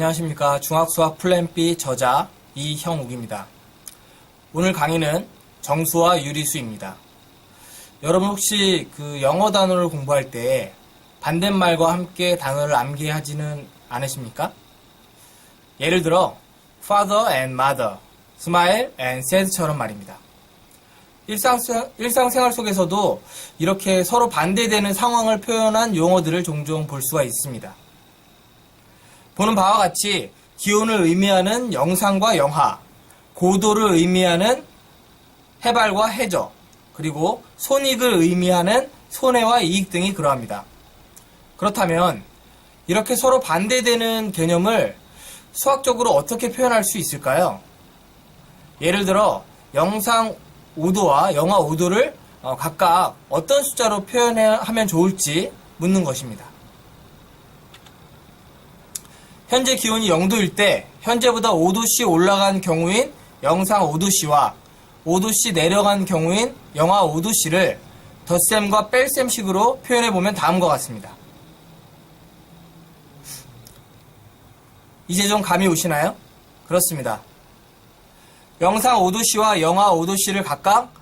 안녕하십니까. 중학수학 플랜 B 저자 이형욱입니다. 오늘 강의는 정수와 유리수입니다. 여러분 혹시 영어 단어를 공부할 때 반대말과 함께 단어를 암기하지는 않으십니까? 예를 들어 father and mother, smile and sad처럼 말입니다. 일상생활 속에서도 이렇게 서로 반대되는 상황을 표현한 용어들을 종종 볼 수가 있습니다. 보는 바와 같이 기온을 의미하는 영상과 영하, 고도를 의미하는 해발과 해저, 그리고 손익을 의미하는 손해와 이익 등이 그러합니다. 그렇다면 이렇게 서로 반대되는 개념을 수학적으로 어떻게 표현할 수 있을까요? 예를 들어 영상 5도와 영하 5도를 각각 어떤 숫자로 표현하면 좋을지 묻는 것입니다. 현재 기온이 0도일 때 현재보다 5도씨 올라간 경우인 영상 5도씨와 5도씨 내려간 경우인 영하 5도씨를 덧셈과 뺄셈식으로 표현해보면 다음과 같습니다. 이제 좀 감이 오시나요? 그렇습니다. 영상 5도씨와 영하 5도씨를 각각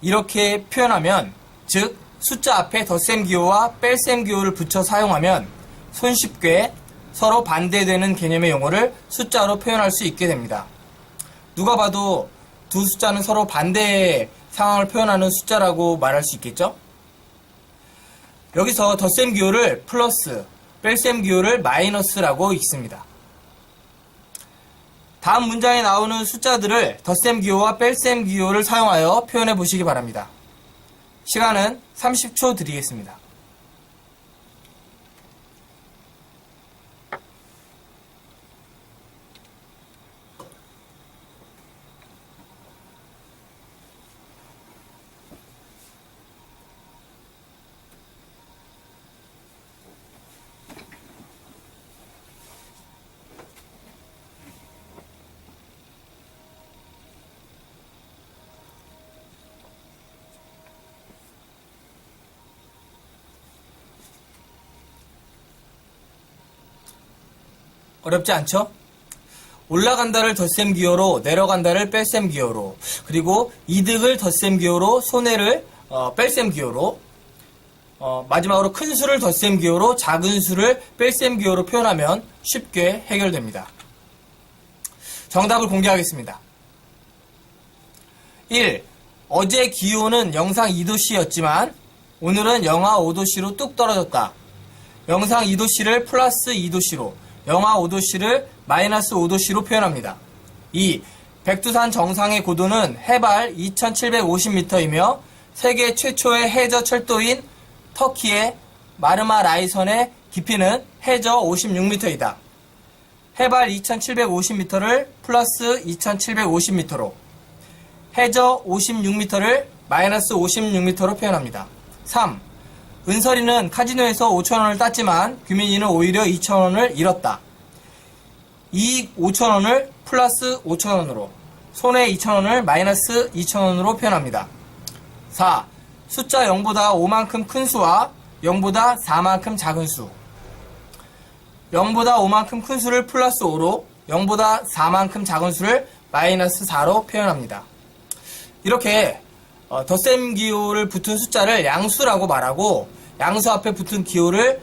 이렇게 표현하면, 즉 숫자 앞에 덧셈 기호와 뺄셈 기호를 붙여 사용하면 손쉽게 서로 반대되는 개념의 용어를 숫자로 표현할 수 있게 됩니다. 누가 봐도 두 숫자는 서로 반대의 상황을 표현하는 숫자라고 말할 수 있겠죠? 여기서 덧셈 기호를 플러스, 뺄셈 기호를 마이너스라고 읽습니다. 다음 문장에 나오는 숫자들을 덧셈 기호와 뺄셈 기호를 사용하여 표현해 보시기 바랍니다. 시간은 30초 드리겠습니다. 어렵지 않죠? 올라간다를 덧셈 기호로, 내려간다를 뺄셈 기호로, 그리고 이득을 덧셈 기호로, 손해를 뺄셈 기호로, 마지막으로 큰 수를 덧셈 기호로, 작은 수를 뺄셈 기호로 표현하면 쉽게 해결됩니다. 정답을 공개하겠습니다. 1. 어제 기온은 영상 2도씨였지만 오늘은 영하 5도씨로 뚝 떨어졌다. 영상 2도씨를 플러스 2도씨로, 영하 5도씨를 마이너스 5도씨로 표현합니다. 2. 백두산 정상의 고도는 해발 2750m이며 세계 최초의 해저 철도인 터키의 마르마라이선의 깊이는 해저 56m이다. 해발 2750m를 플러스 2750m로, 해저 56m를 마이너스 56m로 표현합니다. 3. 은설이는 카지노에서 5,000원을 땄지만 규민이는 오히려 2,000원을 잃었다. 이익 5,000원을 플러스 5,000원으로, 손해 2,000원을 마이너스 2,000원으로 표현합니다. 4. 숫자 0보다 5만큼 큰 수와 0보다 4만큼 작은 수. 0보다 5만큼 큰 수를 플러스 5로, 0보다 4만큼 작은 수를 마이너스 4로 표현합니다. 이렇게 덧셈 기호를 붙은 숫자를 양수라고 말하고, 양수 앞에 붙은 기호를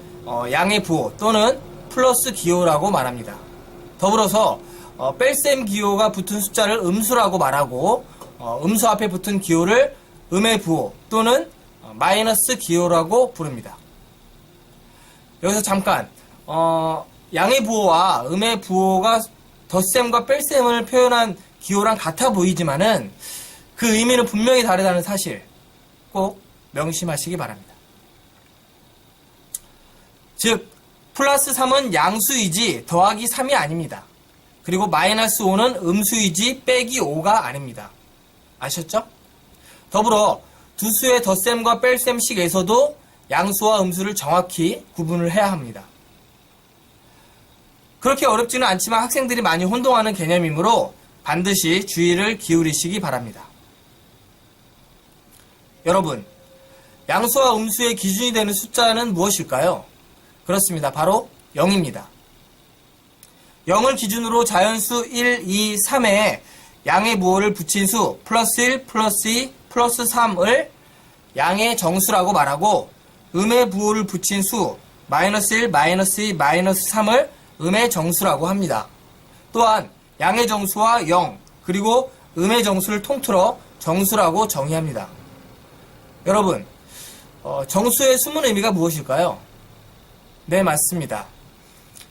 양의 부호 또는 플러스 기호라고 말합니다. 더불어서 뺄셈 기호가 붙은 숫자를 음수라고 말하고, 음수 앞에 붙은 기호를 음의 부호 또는 마이너스 기호라고 부릅니다. 여기서 잠깐 양의 부호와 음의 부호가 덧셈과 뺄셈을 표현한 기호랑 같아 보이지만은 그 의미는 분명히 다르다는 사실 꼭 명심하시기 바랍니다. 즉 플러스 3은 양수이지 더하기 3이 아닙니다. 그리고 마이너스 5는 음수이지 빼기 5가 아닙니다. 아셨죠? 더불어 두 수의 덧셈과 뺄셈식에서도 양수와 음수를 정확히 구분을 해야 합니다. 그렇게 어렵지는 않지만 학생들이 많이 혼동하는 개념이므로 반드시 주의를 기울이시기 바랍니다. 여러분, 양수와 음수의 기준이 되는 숫자는 무엇일까요? 그렇습니다. 바로 0입니다. 0을 기준으로 자연수 1, 2, 3에 양의 부호를 붙인 수 플러스 1, 플러스 2, 플러스 3을 양의 정수라고 말하고 음의 부호를 붙인 수 마이너스 1, 마이너스 2, 마이너스 3을 음의 정수라고 합니다. 또한 양의 정수와 0 그리고 음의 정수를 통틀어 정수라고 정의합니다. 여러분, 정수의 숨은 의미가 무엇일까요? 네, 맞습니다.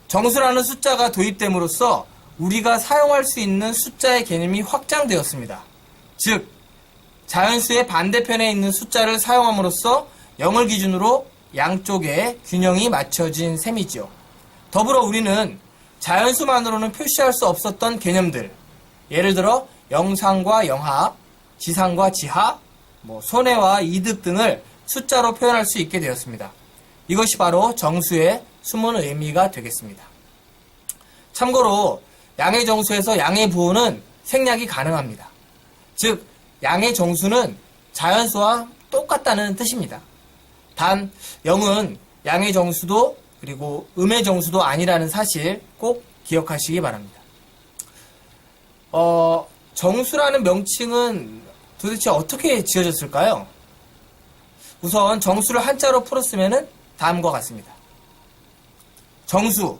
정수라는 숫자가 도입됨으로써 우리가 사용할 수 있는 숫자의 개념이 확장되었습니다. 즉, 자연수의 반대편에 있는 숫자를 사용함으로써 0을 기준으로 양쪽에 균형이 맞춰진 셈이지요. 더불어 우리는 자연수만으로는 표시할 수 없었던 개념들, 예를 들어 영상과 영하, 지상과 지하, 손해와 이득 등을 숫자로 표현할 수 있게 되었습니다. 이것이 바로 정수의 숨은 의미가 되겠습니다. 참고로 양의 정수에서 양의 부호는 생략이 가능합니다. 즉, 양의 정수는 자연수와 똑같다는 뜻입니다. 단 0은 양의 정수도 그리고 음의 정수도 아니라는 사실 꼭 기억하시기 바랍니다. 정수라는 명칭은 도대체 어떻게 지어졌을까요? 우선 정수를 한자로 풀었으면 다음과 같습니다. 정수,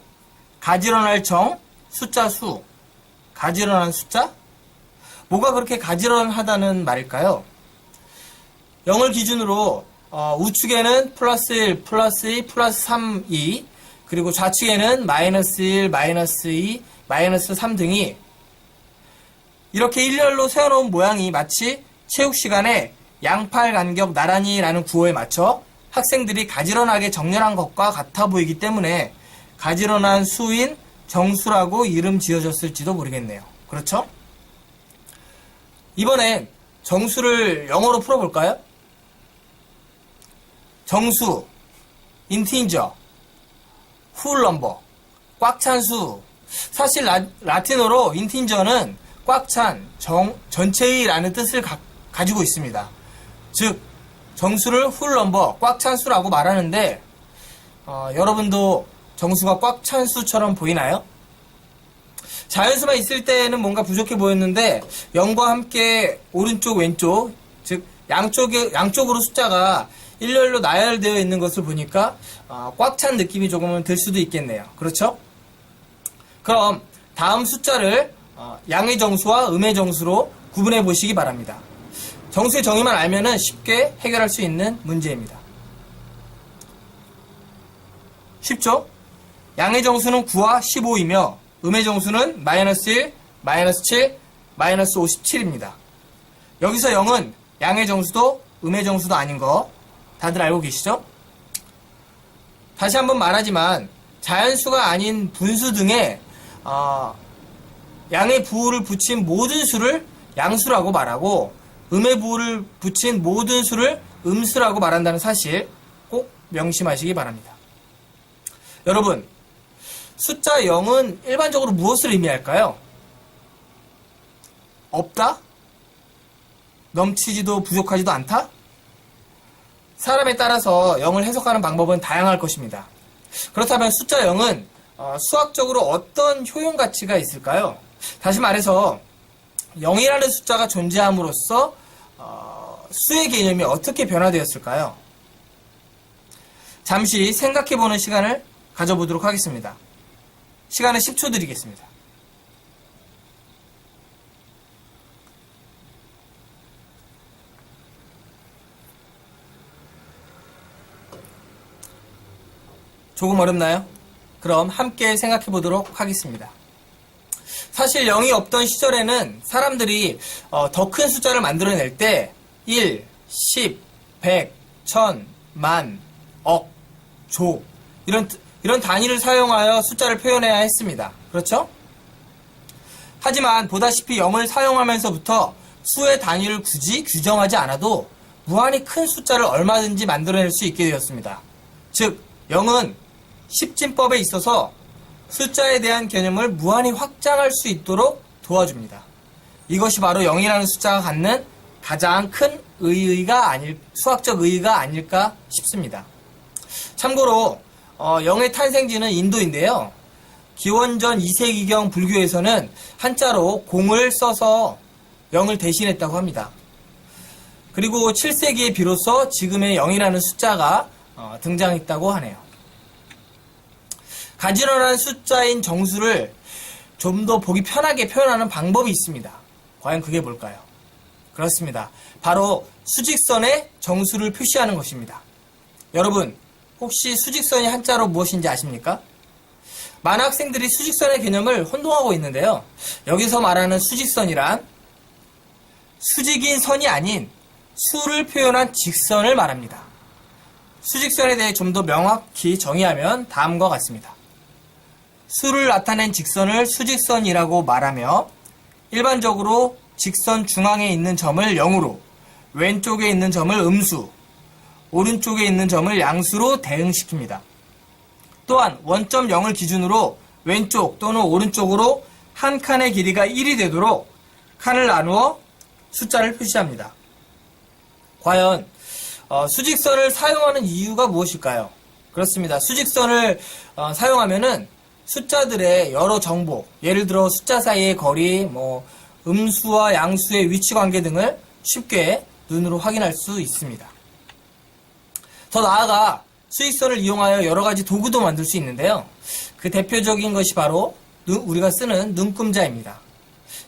가지런할 정, 숫자 수. 가지런한 숫자? 뭐가 그렇게 가지런하다는 말일까요? 0을 기준으로 우측에는 플러스 1, 플러스 2, 플러스 3, 2 그리고 좌측에는 마이너스 1, 마이너스 2, 마이너스 3 등이 이렇게 일렬로 세워놓은 모양이 마치 체육시간에 양팔 간격 나란히 라는 구호에 맞춰 학생들이 가지런하게 정렬한 것과 같아 보이기 때문에 가지런한 수인 정수라고 이름 지어졌을지도 모르겠네요. 그렇죠? 이번엔 정수를 영어로 풀어볼까요? 정수, 인티저, 훌넘버, 꽉 찬 수. 사실 라틴어로 인티저는 꽉 찬, 전체의 라는 뜻을 가지고 있습니다. 즉, 정수를 훌넘버, 꽉 찬 수라고 말하는데 여러분도 정수가 꽉 찬 수처럼 보이나요? 자연수만 있을 때는 뭔가 부족해 보였는데 0과 함께 오른쪽, 왼쪽, 즉 양쪽으로 숫자가 일렬로 나열되어 있는 것을 보니까 꽉 찬 느낌이 조금은 들 수도 있겠네요. 그렇죠? 그럼 다음 숫자를 양의 정수와 음의 정수로 구분해 보시기 바랍니다. 정수의 정의만 알면은 쉽게 해결할 수 있는 문제입니다. 쉽죠? 양의 정수는 9와 15이며 음의 정수는 마이너스 1, 마이너스 7, 마이너스 57입니다. 여기서 0은 양의 정수도 음의 정수도 아닌 거 다들 알고 계시죠? 다시 한번 말하지만 자연수가 아닌 분수 등에 양의 부호를 붙인 모든 수를 양수라고 말하고 음의 부호를 붙인 모든 수를 음수라고 말한다는 사실 꼭 명심하시기 바랍니다. 여러분, 숫자 0은 일반적으로 무엇을 의미할까요? 없다? 넘치지도 부족하지도 않다? 사람에 따라서 0을 해석하는 방법은 다양할 것입니다. 그렇다면 숫자 0은 수학적으로 어떤 효용 가치가 있을까요? 다시 말해서 0이라는 숫자가 존재함으로써 수의 개념이 어떻게 변화되었을까요? 잠시 생각해보는 시간을 가져보도록 하겠습니다. 시간은 10초 드리겠습니다. 조금 어렵나요? 그럼 함께 생각해 보도록 하겠습니다. 사실 0이 없던 시절에는 사람들이 더 큰 숫자를 만들어낼 때 1, 10, 100, 1000, 만, 억, 조 이런 단위를 사용하여 숫자를 표현해야 했습니다. 그렇죠? 하지만 보다시피 0을 사용하면서부터 수의 단위를 굳이 규정하지 않아도 무한히 큰 숫자를 얼마든지 만들어낼 수 있게 되었습니다. 즉 0은 십진법에 있어서 숫자에 대한 개념을 무한히 확장할 수 있도록 도와줍니다. 이것이 바로 0이라는 숫자가 갖는 가장 큰 수학적 의의가 아닐까 싶습니다. 참고로 0의 탄생지는 인도인데요. 기원전 2세기경 불교에서는 한자로 공을 써서 0을 대신했다고 합니다. 그리고 7세기에 비로소 지금의 0이라는 숫자가 등장했다고 하네요. 가지런한 숫자인 정수를 좀 더 보기 편하게 표현하는 방법이 있습니다. 과연 그게 뭘까요? 그렇습니다. 바로 수직선에 정수를 표시하는 것입니다. 여러분, 혹시 수직선이 한자로 무엇인지 아십니까? 많은 학생들이 수직선의 개념을 혼동하고 있는데요. 여기서 말하는 수직선이란 수직인 선이 아닌 수를 표현한 직선을 말합니다. 수직선에 대해 좀 더 명확히 정의하면 다음과 같습니다. 수를 나타낸 직선을 수직선이라고 말하며 일반적으로 직선 중앙에 있는 점을 0으로, 왼쪽에 있는 점을 음수, 오른쪽에 있는 점을 양수로 대응시킵니다. 또한 원점 0을 기준으로 왼쪽 또는 오른쪽으로 한 칸의 길이가 1이 되도록 칸을 나누어 숫자를 표시합니다. 과연 수직선을 사용하는 이유가 무엇일까요? 그렇습니다. 수직선을 사용하면은 숫자들의 여러 정보, 예를 들어 숫자 사이의 거리, 음수와 양수의 위치 관계 등을 쉽게 눈으로 확인할 수 있습니다. 더 나아가 수직선을 이용하여 여러 가지 도구도 만들 수 있는데요. 그 대표적인 것이 바로 우리가 쓰는 눈금자입니다.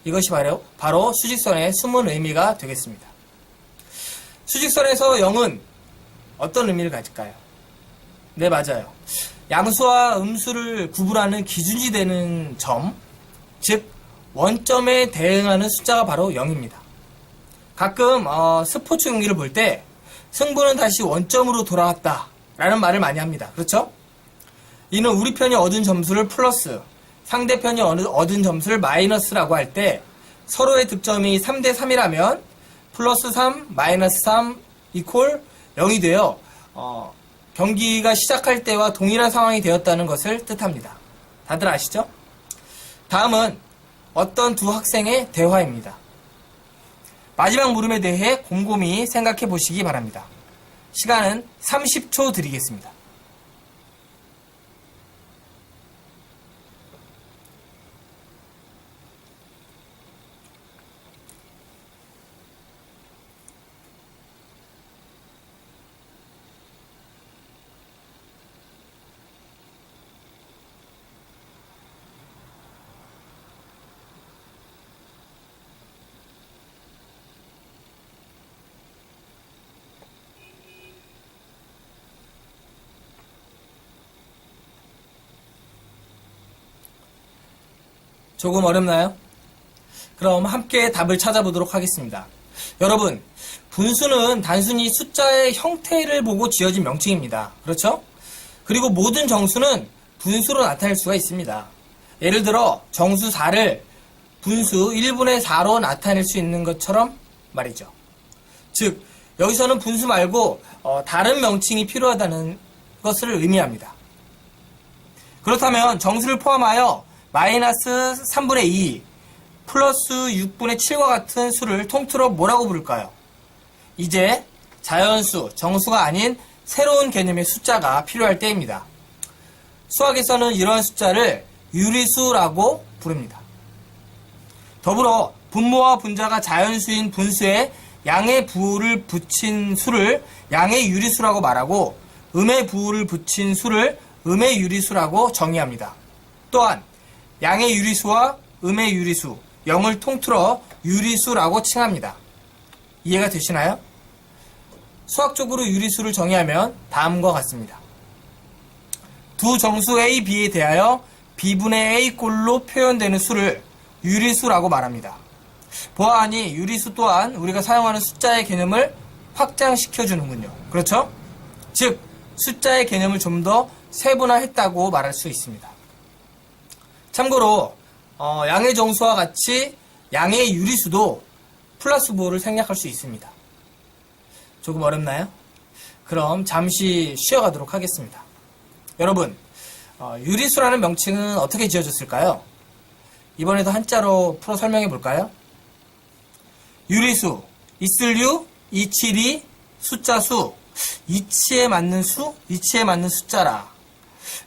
이것이 바로 수직선의 숨은 의미가 되겠습니다. 수직선에서 0은 어떤 의미를 가질까요? 네, 맞아요. 양수와 음수를 구분하는 기준이 되는 점, 즉 원점에 대응하는 숫자가 바로 0입니다. 가끔 스포츠 경기를 볼 때 승부는 다시 원점으로 돌아왔다 라는 말을 많이 합니다. 그렇죠? 이는 우리 편이 얻은 점수를 플러스, 상대편이 얻은 점수를 마이너스라고 할 때 서로의 득점이 3대 3이라면 플러스 3, 마이너스 3 이퀄 0이 되어 경기가 시작할 때와 동일한 상황이 되었다는 것을 뜻합니다. 다들 아시죠? 다음은 어떤 두 학생의 대화입니다. 마지막 물음에 대해 곰곰이 생각해 보시기 바랍니다. 시간은 30초 드리겠습니다. 조금 어렵나요? 그럼 함께 답을 찾아보도록 하겠습니다. 여러분, 분수는 단순히 숫자의 형태를 보고 지어진 명칭입니다. 그렇죠? 그리고 모든 정수는 분수로 나타낼 수가 있습니다. 예를 들어 정수 4를 분수 1분의 4로 나타낼 수 있는 것처럼 말이죠. 즉, 여기서는 분수 말고 다른 명칭이 필요하다는 것을 의미합니다. 그렇다면 정수를 포함하여 마이너스 3분의 2, 플러스 6분의 7과 같은 수를 통틀어 뭐라고 부를까요? 이제 자연수, 정수가 아닌 새로운 개념의 숫자가 필요할 때입니다. 수학에서는 이러한 숫자를 유리수라고 부릅니다. 더불어 분모와 분자가 자연수인 분수에 양의 부호를 붙인 수를 양의 유리수라고 말하고 음의 부호를 붙인 수를 음의 유리수라고 정의합니다. 또한 양의 유리수와 음의 유리수, 0을 통틀어 유리수라고 칭합니다. 이해가 되시나요? 수학적으로 유리수를 정의하면 다음과 같습니다. 두 정수 A, B에 대하여 B분의 A 꼴로 표현되는 수를 유리수라고 말합니다. 보아하니 유리수 또한 우리가 사용하는 숫자의 개념을 확장시켜주는군요. 그렇죠? 즉, 숫자의 개념을 좀 더 세분화했다고 말할 수 있습니다. 참고로 양의 정수와 같이 양의 유리수도 플러스 부호를 생략할 수 있습니다. 조금 어렵나요? 그럼 잠시 쉬어가도록 하겠습니다. 여러분, 유리수라는 명칭은 어떻게 지어졌을까요? 이번에도 한자로 풀어 설명해 볼까요? 유리수, 있을유, 이치리, 숫자수, 이치에 맞는 수, 이치에 맞는 숫자라.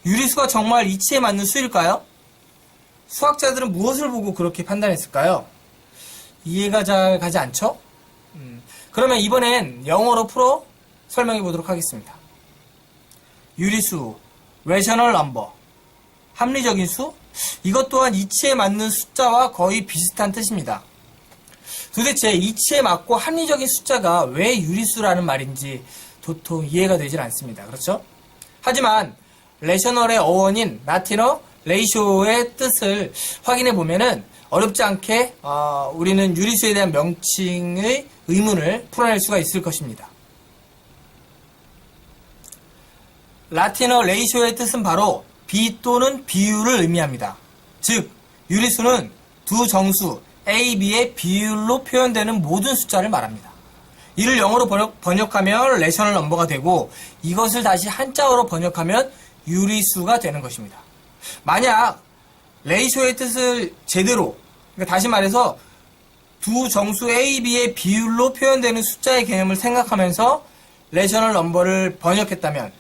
유리수가 정말 이치에 맞는 수일까요? 수학자들은 무엇을 보고 그렇게 판단했을까요? 이해가 잘 가지 않죠? 그러면 이번엔 영어로 풀어 설명해 보도록 하겠습니다. 유리수, rational number, 합리적인 수? 이것 또한 이치에 맞는 숫자와 거의 비슷한 뜻입니다. 도대체 이치에 맞고 합리적인 숫자가 왜 유리수라는 말인지 도통 이해가 되질 않습니다. 그렇죠? 하지만 레셔널의 어원인 라틴어 레이쇼의 뜻을 확인해 보면은 어렵지 않게 우리는 유리수에 대한 명칭의 의문을 풀어낼 수가 있을 것입니다. 라틴어 레이쇼의 뜻은 바로 비 또는 비율을 의미합니다. 즉 유리수는 두 정수 A, B의 비율로 표현되는 모든 숫자를 말합니다. 이를 영어로 번역하면 레셔널 넘버가 되고 이것을 다시 한자어로 번역하면 유리수가 되는 것입니다. 만약 레이쇼의 뜻을 제대로, 그러니까 다시 말해서 두 정수 A, B의 비율로 표현되는 숫자의 개념을 생각하면서 레셔널 넘버를 번역했다면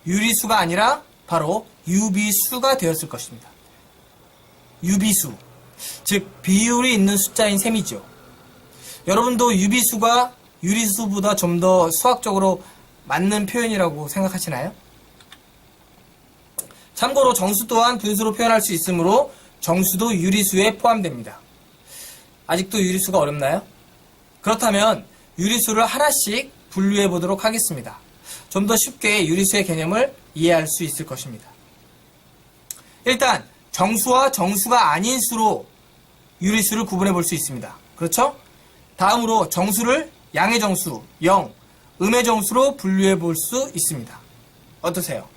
유리수가 아니라 바로 유비수가 되었을 것입니다. 유비수, 즉 비율이 있는 숫자인 셈이죠. 여러분도 유비수가 유리수보다 좀 더 수학적으로 맞는 표현이라고 생각하시나요? 참고로 정수 또한 분수로 표현할 수 있으므로 정수도 유리수에 포함됩니다. 아직도 유리수가 어렵나요? 그렇다면 유리수를 하나씩 분류해 보도록 하겠습니다. 좀 더 쉽게 유리수의 개념을 이해할 수 있을 것입니다. 일단 정수와 정수가 아닌 수로 유리수를 구분해 볼 수 있습니다. 그렇죠? 다음으로 정수를 양의 정수, 0, 음의 정수로 분류해 볼 수 있습니다. 어떠세요?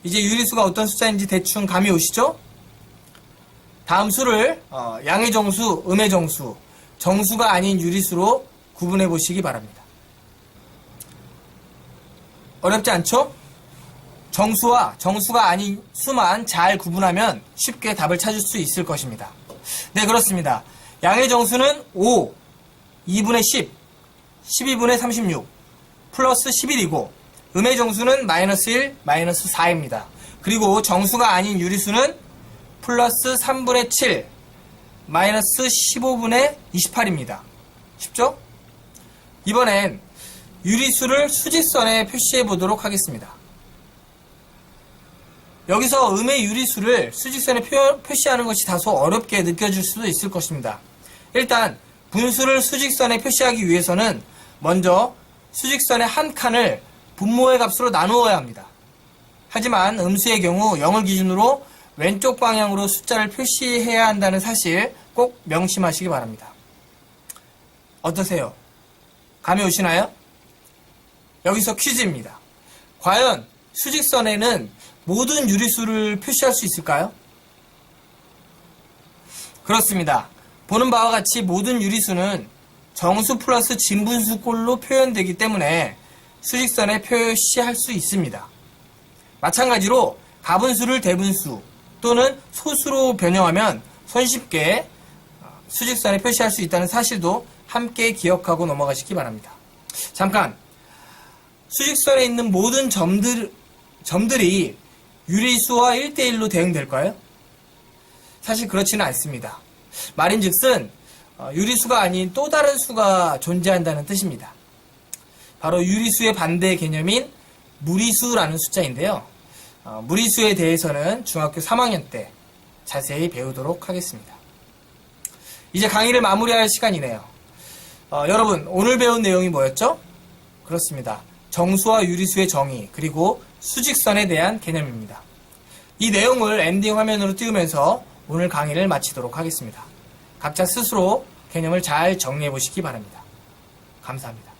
이제 유리수가 어떤 숫자인지 대충 감이 오시죠? 다음 수를 양의 정수, 음의 정수, 정수가 아닌 유리수로 구분해 보시기 바랍니다. 어렵지 않죠? 정수와 정수가 아닌 수만 잘 구분하면 쉽게 답을 찾을 수 있을 것입니다. 네, 그렇습니다. 양의 정수는 5, 2분의 10, 12분의 36, 플러스 11이고 음의 정수는 마이너스 1, 마이너스 4입니다. 그리고 정수가 아닌 유리수는 플러스 3분의 7, 마이너스 15분의 28입니다. 쉽죠? 이번엔 유리수를 수직선에 표시해 보도록 하겠습니다. 여기서 음의 유리수를 수직선에 표시하는 것이 다소 어렵게 느껴질 수도 있을 것입니다. 일단 분수를 수직선에 표시하기 위해서는 먼저 수직선의 한 칸을 분모의 값으로 나누어야 합니다. 하지만 음수의 경우 0을 기준으로 왼쪽 방향으로 숫자를 표시해야 한다는 사실 꼭 명심하시기 바랍니다. 어떠세요? 감이 오시나요? 여기서 퀴즈입니다. 과연 수직선에는 모든 유리수를 표시할 수 있을까요? 그렇습니다. 보는 바와 같이 모든 유리수는 정수 플러스 진분수꼴로 표현되기 때문에 수직선에 표시할 수 있습니다. 마찬가지로 가분수를 대분수 또는 소수로 변형하면 손쉽게 수직선에 표시할 수 있다는 사실도 함께 기억하고 넘어가시기 바랍니다. 잠깐, 수직선에 있는 모든 점들이 유리수와 1대1로 대응될까요? 사실 그렇지는 않습니다. 말인즉슨 유리수가 아닌 또 다른 수가 존재한다는 뜻입니다. 바로 유리수의 반대 개념인 무리수라는 숫자인데요. 무리수에 대해서는 중학교 3학년 때 자세히 배우도록 하겠습니다. 이제 강의를 마무리할 시간이네요. 여러분, 오늘 배운 내용이 뭐였죠? 그렇습니다. 정수와 유리수의 정의, 그리고 수직선에 대한 개념입니다. 이 내용을 엔딩 화면으로 띄우면서 오늘 강의를 마치도록 하겠습니다. 각자 스스로 개념을 잘 정리해 보시기 바랍니다. 감사합니다.